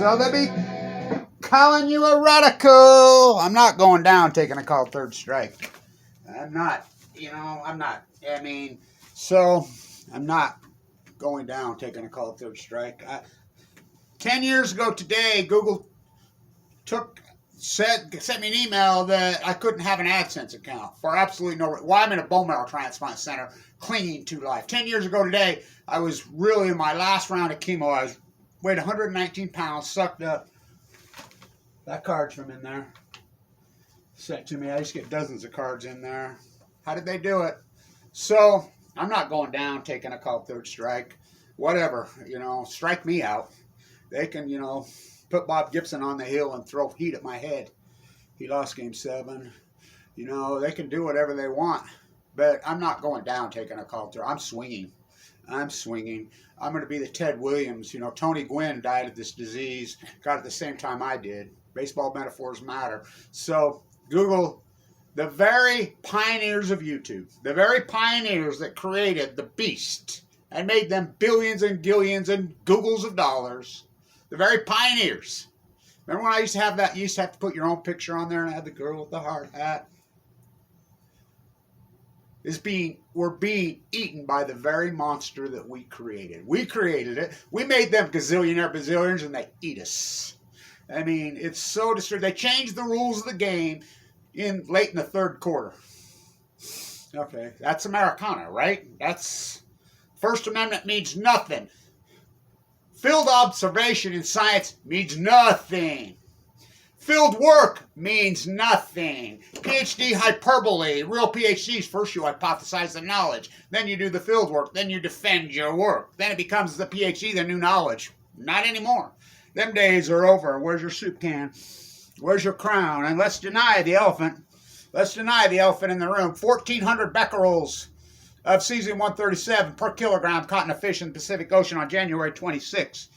So they be calling you a radical. I'm not going down taking a call third strike. I'm not, I'm not. I mean, so I'm not going down taking a call third strike. 10 years ago today, Google sent me an email that I couldn't have an AdSense account for absolutely no reason. Well, I'm in a bone marrow transplant center clinging to life. 10 years ago today, I was really in my last round of chemo. I weighed 119 pounds, sucked up. That card's from in there. Sent to me. I used to get dozens of cards in there. How did they do it? So I'm not going down taking a call third strike. Whatever, strike me out. They can, put Bob Gibson on the hill and throw heat at my head. He lost game 7. They can do whatever they want. But I'm not going down taking a call third. I'm swinging. I'm going to be the Ted Williams. Tony Gwynn died of this disease. Got it at the same time I did. Baseball metaphors matter. So Google, the very pioneers of YouTube, the very pioneers that created the beast and made them billions and gillions and Googles of dollars, the very pioneers. Remember when I used to have that? You used to have to put your own picture on there and have the girl with the hard hat. We're being eaten by the very monster that we created. We created it. We made them gazillionaire bazillions and they eat us. I mean, it's so disturbing. They changed the rules of the game late in the third quarter. Okay, that's Americana, right? That's First Amendment means nothing. Field observation in science means nothing. Field work means nothing. PhD hyperbole. Real PhDs, first you hypothesize the knowledge. Then you do the field work. Then you defend your work. Then it becomes the PhD, the new knowledge. Not anymore. Them days are over. Where's your soup can? Where's your crown? And let's deny the elephant. Let's deny the elephant in the room. 1,400 becquerels of cesium-137 per kilogram caught in a fish in the Pacific Ocean on January 26,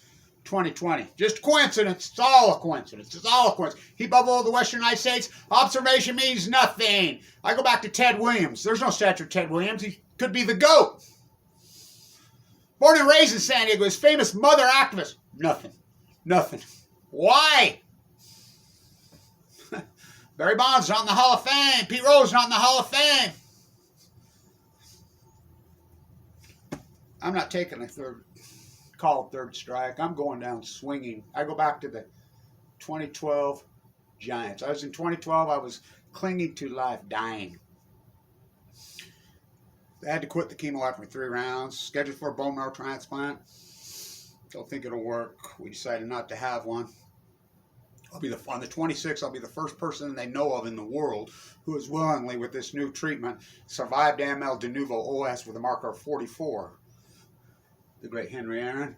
2020. Just coincidence. It's all a coincidence. It's all a coincidence. Heap bubble of the Western United States. Observation means nothing. I go back to Ted Williams. There's no statue of Ted Williams. He could be the GOAT. Born and raised in San Diego. His famous mother activist. Nothing. Nothing. Why? Barry Bonds not in the Hall of Fame. Pete Rose not in the Hall of Fame. I'm not taking a third strike. I'm going down swinging. I go back to the 2012 Giants. I was in 2012. I was clinging to life, dying. They had to quit the chemo after 3 rounds. Scheduled for a bone marrow transplant. Don't think it'll work. We decided not to have one. On the 26th, I'll be the first person they know of in the world who has willingly, with this new treatment, survived AML de novo OS with a marker of 44. The great Henry Aaron.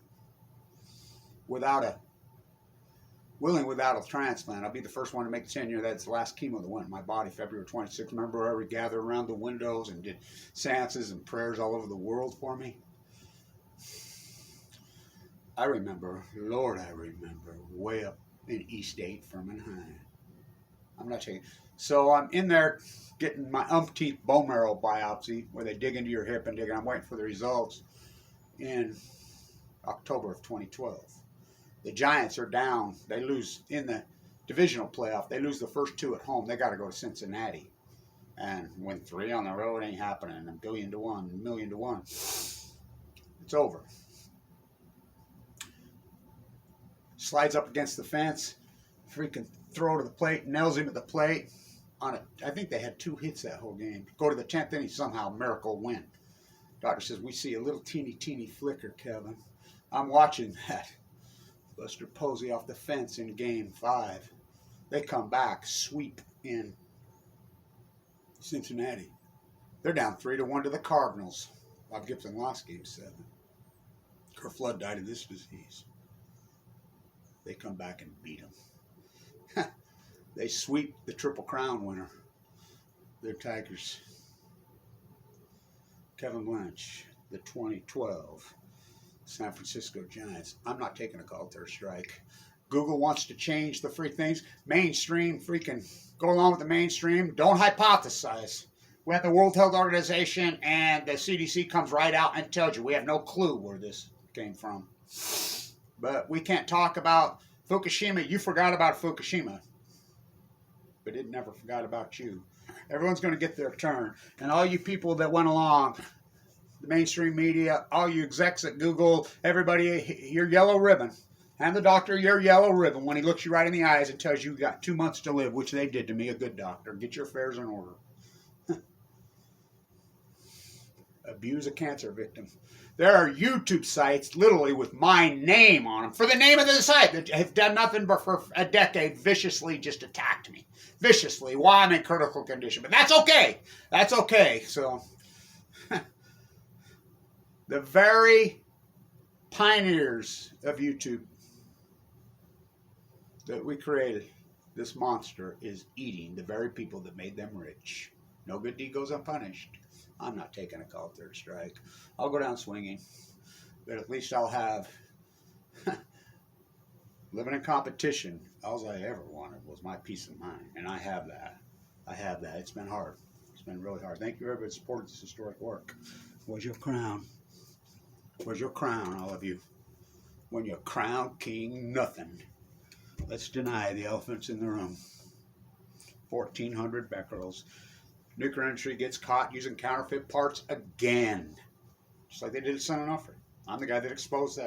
Without a transplant. I'll be the first one to make the 10-year. That's the last chemo that went in my body, February 26th. Remember, we gathered around the windows and did seances and prayers all over the world for me. I remember, Lord, I remember, way up in East 8, Furman High. I'm not taking. So I'm in there getting my umpteenth bone marrow biopsy where they dig into your hip and dig. I'm waiting for the results in October of 2012. The Giants are down. They lose in the divisional playoff. They lose the first 2 at home. They got to go to Cincinnati and win 3 on the road. Ain't happening. $1 billion to 1, $1 million to 1. It's over. Slides up against the fence, freaking throw to the plate, nails him at the plate. I think they had 2 hits that whole game. Go to the 10th inning, somehow miracle win. Doctor says, we see a little teeny flicker, Kevin. I'm watching that. Buster Posey off the fence in game 5. They come back, sweep in Cincinnati. They're down 3-1 to the Cardinals. Bob Gibson lost game 7. Kurt Flood died of this disease. They come back and beat them. They sweep the Triple Crown winner. They're Tigers. Kevin Blanch, the 2012 San Francisco Giants. I'm not taking a call third strike. Google wants to change the free things. Mainstream, freaking go along with the mainstream. Don't hypothesize. We have the World Health Organization and the CDC comes right out and tells you we have no clue where this came from. But we can't talk about Fukushima, you forgot about Fukushima, but it never forgot about you. Everyone's going to get their turn. And all you people that went along, the mainstream media, all you execs at Google, everybody, your yellow ribbon. Hand the doctor your yellow ribbon when he looks you right in the eyes and tells you got 2 months to live, which they did to me, a good doctor. Get your affairs in order. Abuse a cancer victim. There are YouTube sites literally with my name on them for the name of the site that have done nothing but for a decade viciously just attacked me. Viciously while I'm in critical condition. But that's okay. That's okay. So, the very pioneers of YouTube that we created, this monster is eating the very people that made them rich. No good deed goes unpunished. I'm not taking a call third strike. I'll go down swinging, but at least I'll have living in competition. All I ever wanted was my peace of mind, and I have that. I have that. It's been hard. It's been really hard. Thank you, everybody, who supported this historic work. Where's your crown? Where's your crown, all of you? When you crown king nothing. Let's deny the elephants in the room. 1,400 becquerels. Nuclear industry gets caught using counterfeit parts again. Just like they did at Son and Alfred. I'm the guy that exposed that.